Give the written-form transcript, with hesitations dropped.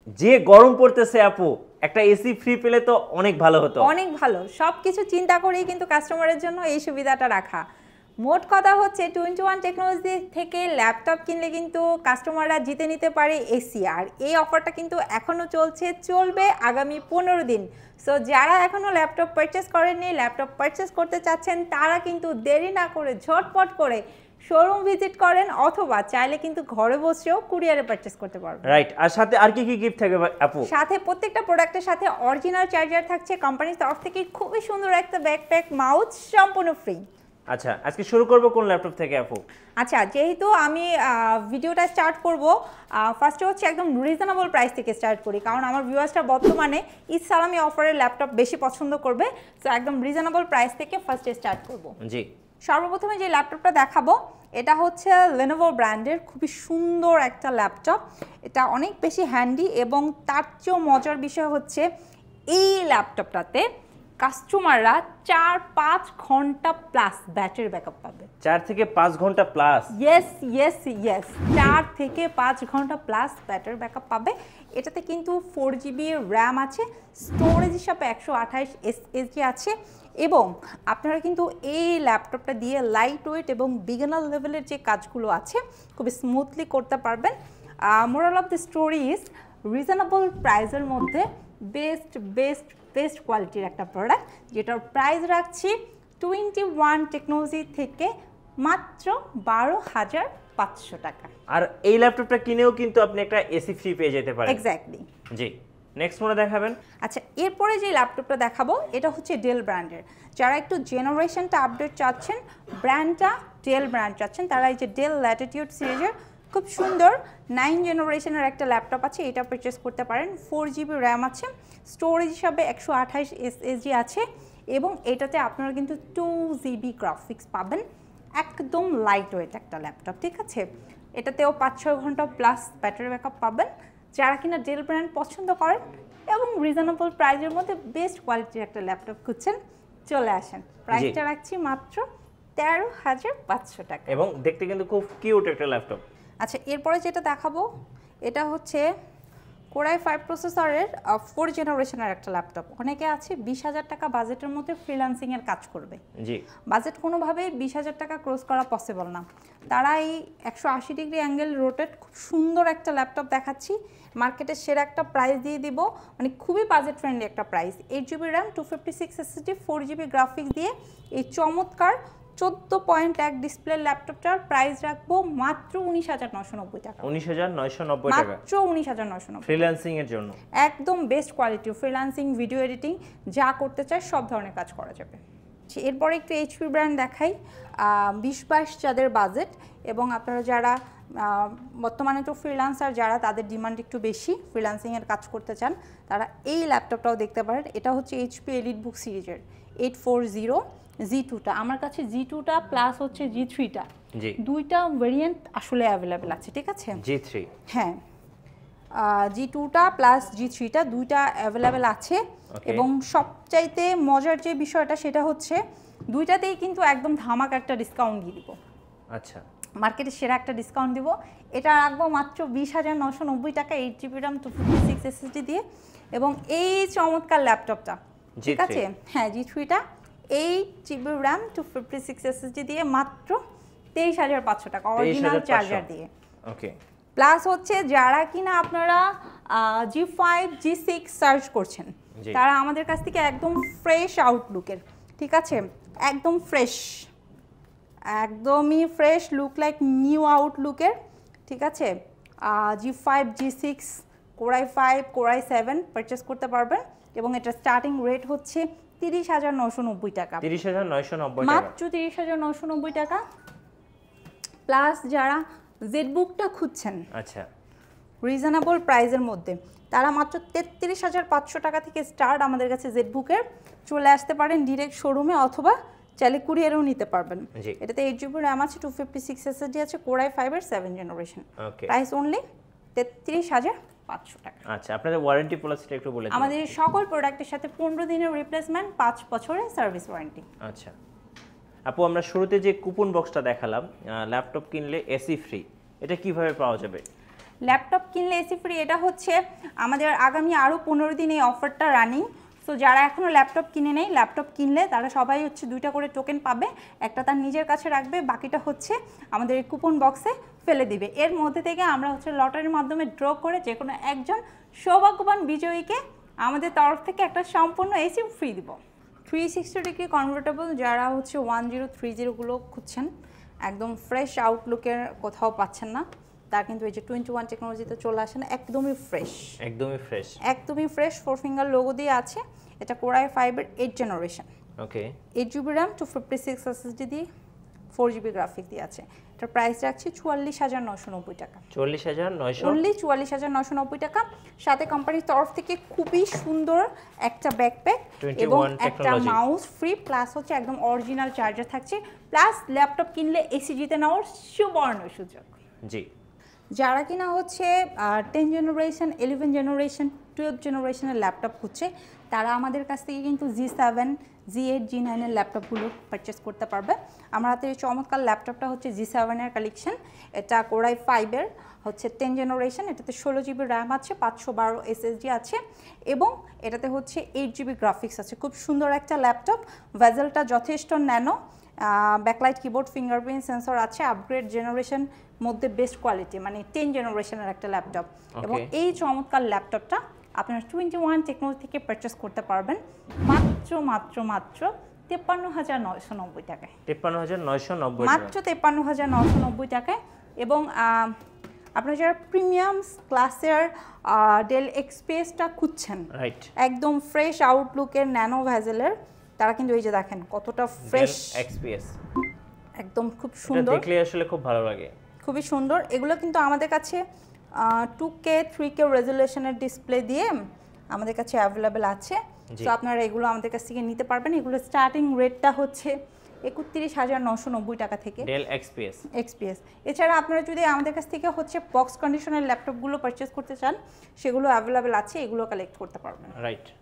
যে গরম পড়তেছে আপু, একটা এসি ফ্রি পেলে তো অনেক ভালো হতো। অনেক ভালো, সবকিছু চিন্তা করেই কিন্তু কাস্টমারের জন্য এই সুবিধাটা রাখা। মোট কথা হচ্ছে 21 টেকনোলজি থেকে ল্যাপটপ কিনলে কিন্তু কাস্টমাররা জিতে নিতে পারে এসি। আর এই অফারটা কিন্তু এখনও চলবে আগামী 15 দিন। সো যারা এখনও ল্যাপটপ পারচেস করেননি, ল্যাপটপ পারচেস করতে চাচ্ছেন, তারা কিন্তু দেরি না করে ঝটপট করে শোরুম ভিজিট করেন, অথবা চাইলে কিন্তু ঘরে বসেও কুরিয়ারে পারচেস করতে পারবেন। রাইট। আর সাথে আর কি কি গিফট থাকবে আপু? সাথে প্রত্যেকটা প্রোডাক্টের সাথে অরিজিনাল চার্জার থাকছে, কোম্পানির তরফ থেকে খুবই সুন্দর একটা ব্যাকপ্যাক, মাউস সম্পূর্ণ ফ্রি। আচ্ছা, আজকে শুরু করব কোন ল্যাপটপ থেকে আপু? আচ্ছা, যেহেতু আমি ভিডিওটা স্টার্ট করব, ফার্স্টে হচ্ছে একদম রিজনেবল প্রাইস থেকে স্টার্ট করি, কারণ আমার ভিউয়ার্সরা বর্তমানে ঈদ সালামি অফারের ল্যাপটপ বেশি পছন্দ করবে। সো একদম রিজনেবল প্রাইস থেকে ফার্স্টে স্টার্ট করব। জি। সর্বপ্রথমে যে ল্যাপটপটা দেখাবো, এটা হচ্ছে Lenovo ব্র্যান্ডের খুবই সুন্দর একটা ল্যাপটপ। এটা অনেক বেশি হ্যান্ডি, এবং তার চেয়েও মজার বিষয় হচ্ছে এই ল্যাপটপটাতে কাস্টমাররা 4-5 ঘন্টা প্লাস ব্যাটারি ব্যাকআপ পাবে। 4 থেকে 5 ঘন্টা প্লাস? ইয়েস ইয়েস ইয়েস, 4 থেকে 5 ঘন্টা প্লাস ব্যাটারি ব্যাকআপ পাবে। এটাতে কিন্তু 4GB র্যাম আছে, স্টোরেজ হিসাবে 128 SSD আছে, এবং আপনারা কিন্তু এই ল্যাপটপটা দিয়ে লাইট ওয়েট এবং বিগিনার লেভেলের যে কাজগুলো আছে খুব স্মুথলি করতে পারবেন। Moral of the story is reasonable প্রাইসের মধ্যে বেস্ট বেস্ট বেস্ট কোয়ালিটির একটা প্রোডাক্ট, যেটার প্রাইস রাখছি 21 টেকনোলজি থেকে মাত্র 12,500 টাকা। আর এই ল্যাপটপটা কিনেও কিন্তু আপনি একটা এসি ফ্রি পেয়ে যেতে পারেন। এক্স্যাক্টলি। জি। নেক্সট মনে দেখাবেন? আচ্ছা, এরপরে যে ল্যাপটপটা দেখাবো, এটা হচ্ছে ডেল ব্র্যান্ডের। যারা একটু জেনারেশনটা আপডেট চাচ্ছেন, ব্র্যান্ডটা ডেল ব্র্যান্ড চাচ্ছেন, তারা এই যে ডেল ল্যাটিটিউড সিরিজের খুব সুন্দর 9 জেনারেশনের একটা ল্যাপটপ আছে, এটা পারচেস করতে পারেন। 4GB র্যাম আছে, স্টোরেজ হিসাবে 128 SSD আছে, এবং এটাতে আপনারা কিন্তু 2GB গ্রাফিক্স পাবেন। একদম লাইট ওয়েট একটা ল্যাপটপ, ঠিক আছে। এটাতেও 5-6 ঘন্টা প্লাস ব্যাটারি ব্যাকআপ পাবেন। যারা কিনা ডেল ব্র্যান্ড পছন্দ করেন এবং রিজনেবল প্রাইসের মধ্যে বেস্ট কোয়ালিটির একটা ল্যাপটপ খুঁজছেন, চলে আসেন। প্রাইসটা রাখছি মাত্র 13,500 টাকা, এবং দেখতে কিন্তু খুব কিউট একটা ল্যাপটপ। আচ্ছা, এরপরে যেটা দেখাবো, এটা হচ্ছে Core i5 প্রসেসরের 4 জেনারেশনের একটা ল্যাপটপ। অনেকে আছে 20,000 টাকা বাজেটের মধ্যে ফ্রিল্যান্সিংয়ের কাজ করবে। জি। বাজেট কোনোভাবেই 20,000 টাকা ক্রস করা পসিবল না। তারা এই 180 ডিগ্রি অ্যাঙ্গেল রোটেট খুব সুন্দর একটা ল্যাপটপ দেখাচ্ছি, মার্কেটের সেরা একটা প্রাইস দিয়ে দিব, মানে খুবই বাজেট ফ্রেন্ডলি একটা price. 8GB RAM, 256 SSD, 4GB graphics দিয়ে এই চমৎকার 14.1 ডিসপ্লে ল্যাপটপটার প্রাইস রাখবো মাত্র 19,990 টাকা। 19,990 টাকা, মাত্র 19,990। ফ্রিল্যান্সিং এর জন্য একদম best quality, freelancing, video editing যা করতে চায় সব ধরনের কাজ করা যাবে। এরপরে একটু এইচপি ব্র্যান্ড দেখাই, 20-22 যাদের বাজেট, এবং আপনারা যারা বর্তমানে তো ফ্রিল্যান্সার, যারা তাদের ডিমান্ড একটু বেশি, ফ্রিল্যান্সিংয়ের কাজ করতে চান, তারা এই ল্যাপটপটাও দেখতে পারেন। এটা হচ্ছে এইচপি এলিটবুক সিরিজের 840 G2টা। আমার কাছে G2টা প্লাস হচ্ছে G3টা, দুইটা ভেরিয়েন্ট আসলে অ্যাভেলেবেল আছে, ঠিক আছে। G3, হ্যাঁ, G2টা প্লাস G3টা দুইটা অ্যাভেলেবেল আছে, এবং সবচাইতে মজার যে বিষয়টা সেটা হচ্ছে দুইটাতেই কিন্তু একদম ধামাকা একটা ডিসকাউন্ট দিয়ে দিব। আচ্ছা, মার্কেটে সেরা একটা ডিসকাউন্ট দিব। এটা রাখবো মাত্র 20,990 টাকা, 8GB র্যাম, 256 SSD দিয়ে। এবং এই চমৎকার ল্যাপটপটা, ঠিক আছে, হ্যাঁ G3টা 8GB র্যাম, 256 SSD দিয়ে মাত্র 23,500 টাকা, অরিজিনাল চার্জার দিয়ে। ওকে। প্লাস হচ্ছে যারা কিনা আপনারা G5 G6 সার্চ করছেন, তারা আমাদের কাছ থেকে একদম ফ্রেশ আউটলুকের, ঠিক আছে, একদম ফ্রেশ, একদমই ফ্রেশ, লুক লাইক নিউ আউটলুকের, ঠিক আছে, G5 G6 Core i5 Core i7 purchase করতে পারবেন। এবং এটা স্টার্টিং রেট হচ্ছে 30,990 টাকা, 30,990 টাকা, মাত্র 30,990 টাকা। প্লাস যারা জেডবুকটা খুঁজছেন, আচ্ছা, রিজনেবল প্রাইসের মধ্যে, তারা মাত্র 33,500 টাকা থেকে স্টার্ট আমাদের কাছে জেডবুকের চলে আসতে পারেন ডিরেক্ট শোরুমে, অথবা চাইলে কুরিয়ারেও নিতে পারবেন। এটাতে 8GB র্যাম আছে, 256 SSD আছে, Core i5 এর 7 জেনারেশন, প্রাইস অনলি 33,500 টাকা। আচ্ছা, আপনাদের ওয়ারেন্টি পলিসিটা একটু বলে দিন। আমাদের সকল প্রোডাক্টের সাথে 15 দিনের রিপ্লেসমেন্ট, 5 বছরের সার্ভিস ওয়ারেন্টি। আচ্ছা আপু, আমরা শুরুতে যে কুপন বক্সটা দেখালাম, ল্যাপটপ কিনলে এসি ফ্রি, এটা কিভাবে পাওয়া যাবে? ল্যাপটপ কিনলে এসি ফ্রি, এটা হচ্ছে আমাদের আগামী আরও 15 দিন এই অফারটা রানিং। সো যারা এখনও ল্যাপটপ কিনে নেই, ল্যাপটপ কিনলে তারা সবাই হচ্ছে 2টা করে টোকেন পাবে, একটা তার নিজের কাছে রাখবে, বাকিটা হচ্ছে আমাদের এই কুপন বক্সে ফেলে দিবে। এর মধ্যে থেকে আমরা হচ্ছে লটারির মাধ্যমে ড্র করে যে কোনো একজন সৌভাগ্যবান বিজয়ীকে আমাদের তরফ থেকে একটা সম্পূর্ণ এসি ফ্রি দিব। 360 ডিগ্রি কনভার্টেবল যারা হচ্ছে 1030গুলো খুঁজছেন, একদম ফ্রেশ আউটলুকের কোথাও পাচ্ছেন না, তার কিন্তু এই যে 21 টেকনোলজিতে চলে আসেন, একদমই ফ্রেশ, একদমই ফ্রেশ 4 ফিঙ্গার লোগো দিয়ে আছে। এটা Core i5-এর 8 জেনারেশন, ওকে, 8GB RAM 256 SSD দিয়ে 4GB গ্রাফিক দিয়ে আছে। এটার প্রাইস রাখছি 44,990 টাকা। 44,990 টাকা। সাথে কোম্পানির তরফ থেকে খুবই সুন্দর একটা ব্যাকপ্যাক এবং একটা মাউস ফ্রি, প্লাস হচ্ছে একদম অরিজিনাল চার্জার থাকছে, প্লাস ল্যাপটপ কিনলে এসি জিতে নেওয়ার সুবর্ণ সুযোগ। জি, যারা কিনা হচ্ছে 10 জেনারেশন, 11 জেনারেশন, 12 জেনারেশনের ল্যাপটপ খুঁজছে, তারা আমাদের কাছ থেকে কিন্তু G7, G8, G9 এর ল্যাপটপগুলো পারচেস করতে পারবে। আমার হাতে এই চমৎকার ল্যাপটপটা হচ্ছে G7 এর কালেকশন। এটা Core i5-এর হচ্ছে 10 জেনারেশন, এটাতে 16GB র্যাম আছে, 512 SSD আছে এবং এটাতে হচ্ছে 8GB গ্রাফিক্স আছে। খুব সুন্দর একটা ল্যাপটপ, ভেজেলটা যথেষ্ট nano, backlight keyboard, fingerprint sensor আছে, আপগ্রেড জেনারেশন মধ্যে বেস্ট কোয়ালিটি, মানে 10 জেনারেশনের একটা ল্যাপটপ। এবং এই চমৎকার ল্যাপটপটা আপনারা 21 টেকনোলজি থেকে পারচেস করতে পারবেন মাত্র 53,990 টাকায়। 53,990 মাত্র 53,990 টাকায়। এবং আপনারা যারা প্রিমিয়াম ক্লাসের ডেল এক্সপিএসটা খুঁজছেন, রাইট, একদম ফ্রেশ আউটলুকের ন্যানো ভেজেলের, তারা কিন্তু এই যে দেখেন কতটা ফ্রেশ এক্সপিএস, একদম খুব সুন্দর, দেখলে আসলে খুব ভালো লাগে, খুবই সুন্দর। এগুলো কিন্তু আমাদের কাছে 2K 3K রেজুলেশনের ডিসপ্লে দিয়ে আমাদের কাছে অ্যাভেলেবেল আছে। তো আপনারা এগুলো আমাদের কাছ থেকে নিতে পারবেন। এগুলো স্টার্টিং রেটটা হচ্ছে 31,990 টাকা থেকে ডেল এক্সপিএস। এছাড়া আপনারা যদি আমাদের কাছ থেকে হচ্ছে বক্স কন্ডিশনের ল্যাপটপগুলো পারচেস করতে চান, সেগুলো অ্যাভেলেবেল আছে, এগুলো কালেক্ট করতে পারবেন। রাইট।